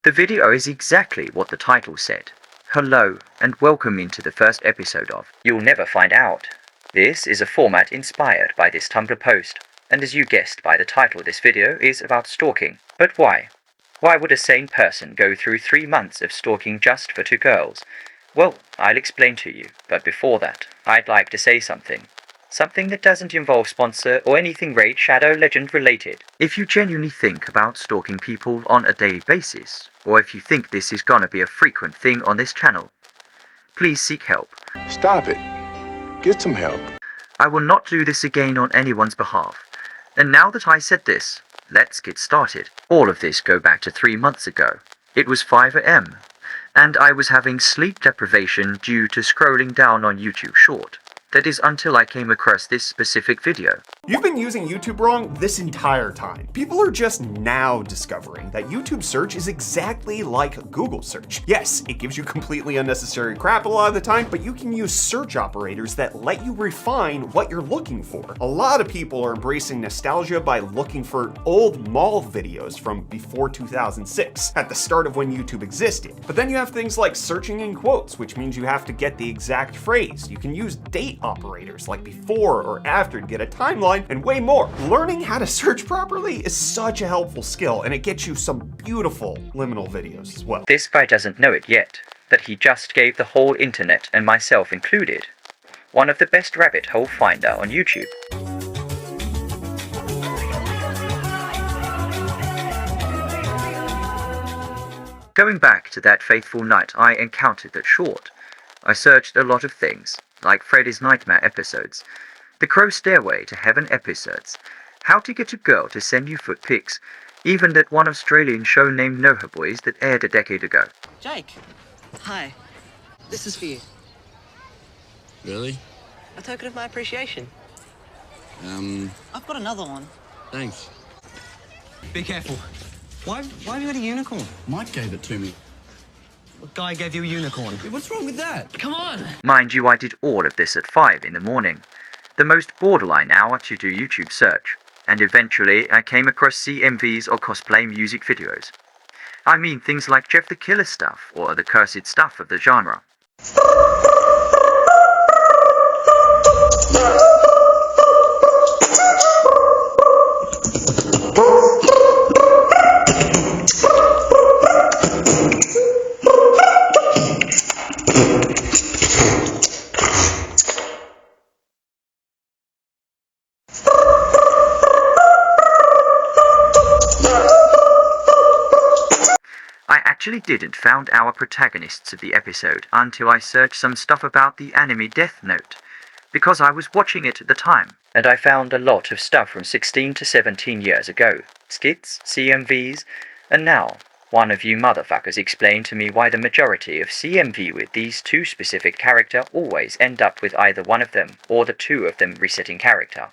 The video is exactly what the title said. Hello, and welcome into the first episode of You'll Never Find Out. This is a format inspired by this Tumblr post, and as you guessed by the title, this video is about stalking. But why? Why would a sane person go through 3 months of stalking just for 2 girls? Well, I'll explain to you, but before that, I'd like to say something. Something that doesn't involve sponsor or anything Raid Shadow Legend related. If you genuinely think about stalking people on a daily basis, or if you think this is gonna be a frequent thing on this channel, please seek help. Stop it. Get some help. I will not do this again on anyone's behalf. And now that I said this, let's get started. All of this go back to 3 months ago. It was 5 AM, and I was having sleep deprivation due to scrolling down on YouTube Short. That is until I came across this specific video. You've been using YouTube wrong this entire time. People are just now discovering that YouTube search is exactly like Google search. Yes, it gives you completely unnecessary crap a lot of the time, but you can use search operators that let you refine what you're looking for. A lot of people are embracing nostalgia by looking for old mall videos from before 2006, at the start of when YouTube existed. But then you have things like searching in quotes, which means you have to get the exact phrase. You can use date operators like before or after to get a timeline, and way more. Learning how to search properly is such a helpful skill, and it gets you some beautiful liminal videos as well. This guy doesn't know it yet, that he just gave the whole internet, and myself included, one of the best rabbit hole finder on YouTube. Going back to that fateful night I encountered that Short, I searched a lot of things, like Freddy's Nightmare episodes, the Crow Stairway to Heaven episodes, how to get a girl to send you foot pics, even that one Australian show named Know Her Boys that aired a decade ago. Jake, hi. This is for you. Really? A token of my appreciation. I've got another one. Thanks. Be careful. Why have you got a unicorn? Mike gave it to me. What guy gave you a unicorn? What's wrong with that? Come on! Mind you, I did all of this at 5 in the morning, the most borderline hour to do YouTube search, and eventually I came across CMVs or cosplay music videos. I mean things like Jeff the Killer stuff, or the cursed stuff of the genre. I actually didn't found our protagonists of the episode until I searched some stuff about the anime Death Note, because I was watching it at the time, and I found a lot of stuff from 16 to 17 years ago, skits, CMVs, and now, one of you motherfuckers explained to me why the majority of CMV with these 2 specific character always end up with either one of them or the 2 of them resetting character.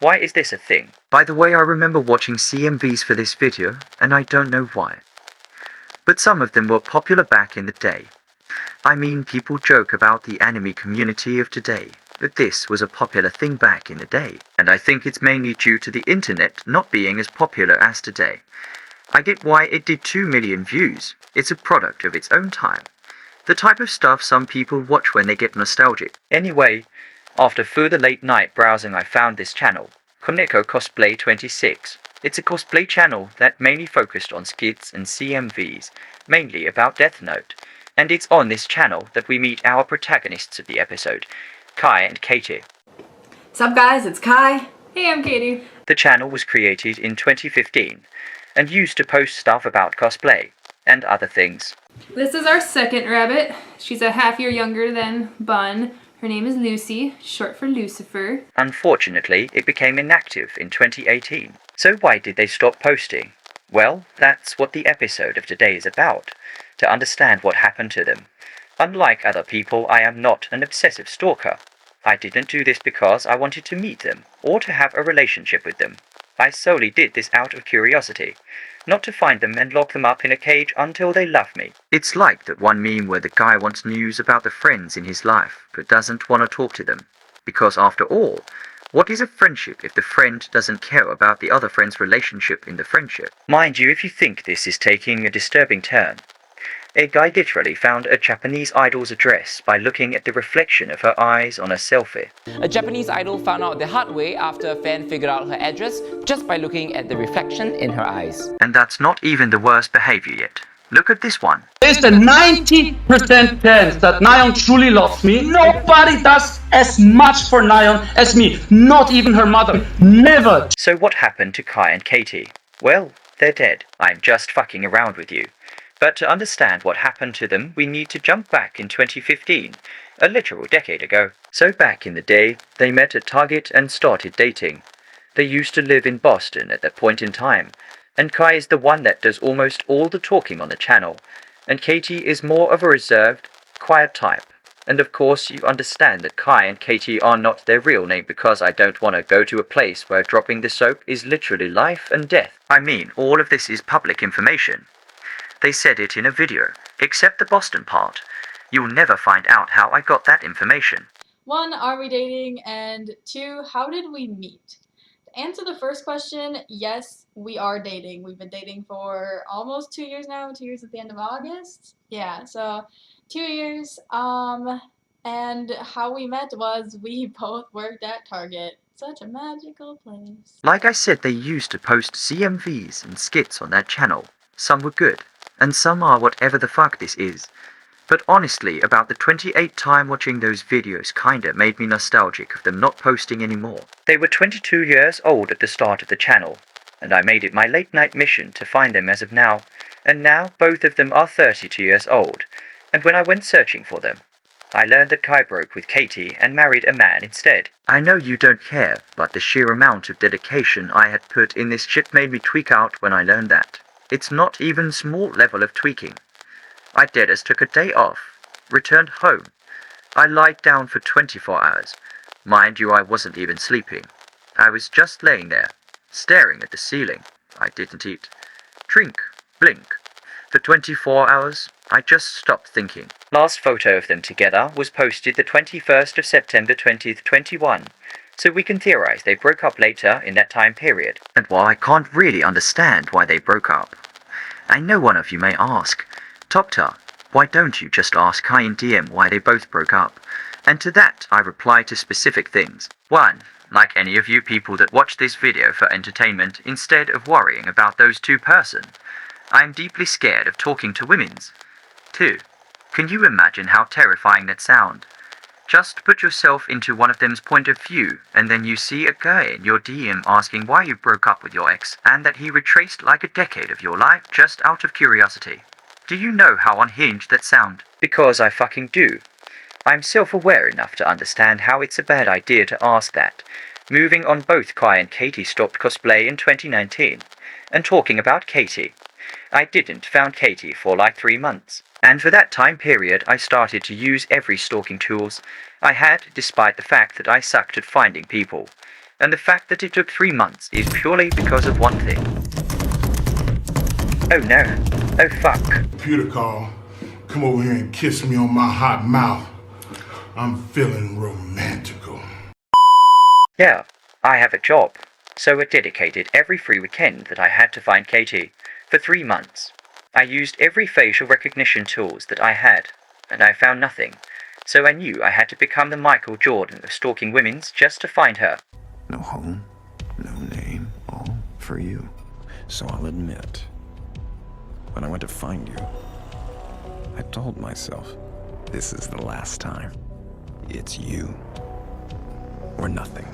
Why is this a thing? By the way, I remember watching CMVs for this video, and I don't know why. But some of them were popular back in the day. I mean, people joke about the anime community of today, but this was a popular thing back in the day, and I think it's mainly due to the internet not being as popular as today. I get why it did 2 million views. It's a product of its own time. The type of stuff some people watch when they get nostalgic. Anyway, after further late night browsing I found this channel, Koneko Cosplay 26. It's a cosplay channel that mainly focused on skits and CMVs, mainly about Death Note, and it's on this channel that we meet our protagonists of the episode, Kai and Katie. Sup guys, it's Kai. Hey, I'm Katie. The channel was created in 2015, and used to post stuff about cosplay, and other things. This is our second rabbit. She's a half year younger than Bun. Her name is Lucy, short for Lucifer. Unfortunately, it became inactive in 2018. So why did they stop posting? Well, that's what the episode of today is about, to understand what happened to them. Unlike other people, I am not an obsessive stalker. I didn't do this because I wanted to meet them, or to have a relationship with them. I solely did this out of curiosity, not to find them and lock them up in a cage until they love me. It's like that one meme where the guy wants news about the friends in his life, but doesn't want to talk to them. Because after all, What is a friendship if the friend doesn't care about the other friend's relationship in the friendship? Mind you, if you think this is taking a disturbing turn, a guy literally found a Japanese idol's address by looking at the reflection of her eyes on a selfie. A Japanese idol found out the hard way after a fan figured out her address just by looking at the reflection in her eyes. And that's not even the worst behavior yet. Look at this one. There's a 90% chance that Nayeon truly loves me. Nobody does as much for Nayeon as me. Not even her mother. Never. So what happened to Kai and Katie? Well, they're dead. I'm just fucking around with you. But to understand what happened to them, we need to jump back in 2015, a literal decade ago. So back in the day, they met at Target and started dating. They used to live in Boston at that point in time, and Kai is the one that does almost all the talking on the channel, and Katie is more of a reserved, quiet type. And of course you understand that Kai and Katie are not their real name, because I don't want to go to a place where dropping the soap is literally life and death. I mean, all of this is public information. They said it in a video, except the Boston part. You'll never find out how I got that information. 1, are we dating? And 2, how did we meet? To answer the first question, yes, we are dating. We've been dating for almost 2 years now. 2 years at the end of August. Yeah, so 2 years. And how we met was we both worked at Target. Such a magical place. Like I said, they used to post CMVs and skits on that channel. Some were good, and some are whatever the fuck this is. But honestly, about the 28th time watching those videos kinda made me nostalgic of them not posting anymore. They were 22 years old at the start of the channel, and I made it my late night mission to find them as of now, and now both of them are 32 years old, and when I went searching for them, I learned that Kai broke with Katie and married a man instead. I know you don't care, but the sheer amount of dedication I had put in this shit made me tweak out when I learned that. It's not even small level of tweaking. I deadass took a day off, returned home. I lied down for 24 hours. Mind you, I wasn't even sleeping. I was just laying there, staring at the ceiling. I didn't eat, drink, blink. For 24 hours, I just stopped thinking. Last photo of them together was posted the 21st of September 2021. So we can theorize they broke up later in that time period. And while I can't really understand why they broke up, I know one of you may ask, Topta, why don't you just ask Kai in DM why they both broke up? And to that I reply to specific things. 1. Like any of you people that watch this video for entertainment instead of worrying about those two person, I am deeply scared of talking to women's. 2. Can you imagine how terrifying that sound? Just put yourself into one of them's point of view, and then you see a guy in your DM asking why you broke up with your ex, and that he retraced like a decade of your life just out of curiosity. Do you know how unhinged that sound? Because I fucking do. I'm self-aware enough to understand how it's a bad idea to ask that. Moving on, both Kai and Katie stopped cosplay in 2019. And talking about Katie, I didn't found Katie for like 3 months. And for that time period, I started to use every stalking tools I had, despite the fact that I sucked at finding people. And the fact that it took 3 months is purely because of one thing. Oh no. Oh fuck. Computer call. Come over here and kiss me on my hot mouth. I'm feeling romantical. Yeah, I have a job. So I dedicated every free weekend that I had to find Katie. For 3 months. I used every facial recognition tools that I had, and I found nothing. So I knew I had to become the Michael Jordan of stalking women's just to find her. No home, no name, all for you. So I'll admit, when I went to find you, I told myself, this is the last time. It's you or nothing.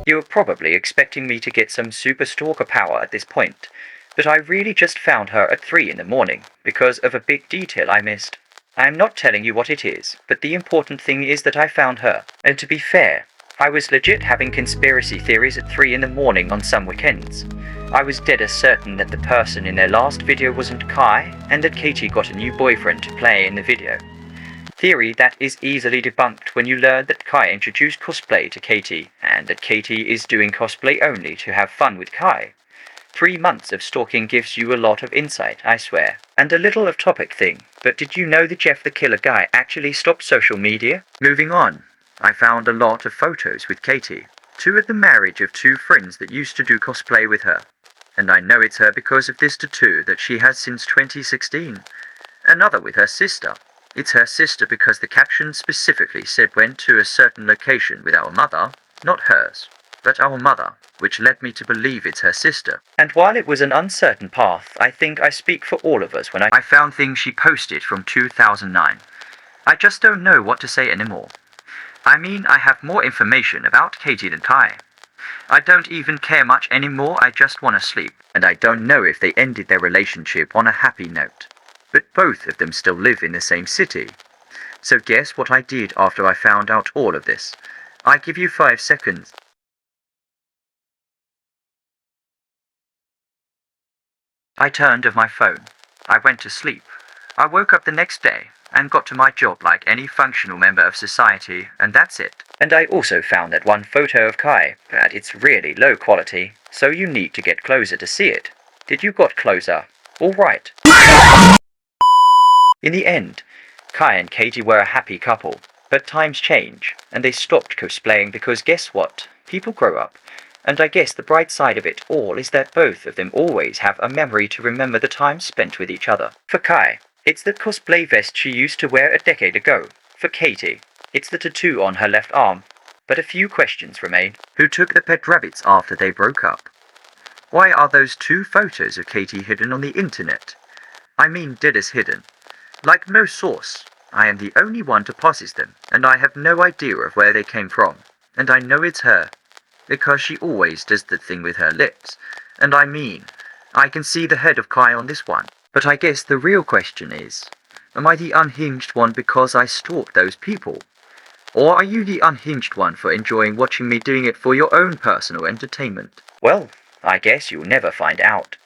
You were probably expecting me to get some super stalker power at this point, but I really just found her at 3 in the morning because of a big detail I missed. I am not telling you what it is, but the important thing is that I found her. And to be fair, I was legit having conspiracy theories at 3 in the morning on some weekends. I was dead as certain that the person in their last video wasn't Kai, and that Katie got a new boyfriend to play in the video. Theory that is easily debunked when you learn that Kai introduced cosplay to Katie, and that Katie is doing cosplay only to have fun with Kai. 3 months of stalking gives you a lot of insight, I swear. And a little off topic thing, but did you know that Jeff the Killer guy actually stopped social media? Moving on. I found a lot of photos with Katie. Two at the marriage of two friends that used to do cosplay with her. And I know it's her because of this tattoo that she has since 2016. Another with her sister. It's her sister because the caption specifically said went to a certain location with our mother, not hers, but our mother, which led me to believe it's her sister. And while it was an uncertain path, I think I speak for all of us when I found things she posted from 2009. I just don't know what to say anymore. I mean, I have more information about Katie than Kai. I don't even care much anymore, I just want to sleep. And I don't know if they ended their relationship on a happy note. But both of them still live in the same city. So guess what I did after I found out all of this? I give you 5 seconds. I turned off my phone. I went to sleep. I woke up the next day and got to my job like any functional member of society, and that's it. And I also found that one photo of Kai, but it's really low quality, so you need to get closer to see it. Did you got closer? All right. In the end, Kai and Katie were a happy couple, but times change, and they stopped cosplaying because guess what? People grow up. And I guess the bright side of it all is that both of them always have a memory to remember the time spent with each other. For Kai, it's the cosplay vest she used to wear a decade ago. For Katie, it's the tattoo on her left arm. But a few questions remain. Who took the pet rabbits after they broke up? Why are those 2 photos of Katie hidden on the internet? I mean dead as hidden. Like no source. I am the only one to possess them, and I have no idea of where they came from. And I know it's her. Because she always does the thing with her lips. And I mean, I can see the head of Kai on this one. But I guess the real question is, am I the unhinged one because I stalked those people? Or are you the unhinged one for enjoying watching me doing it for your own personal entertainment? Well, I guess you'll never find out.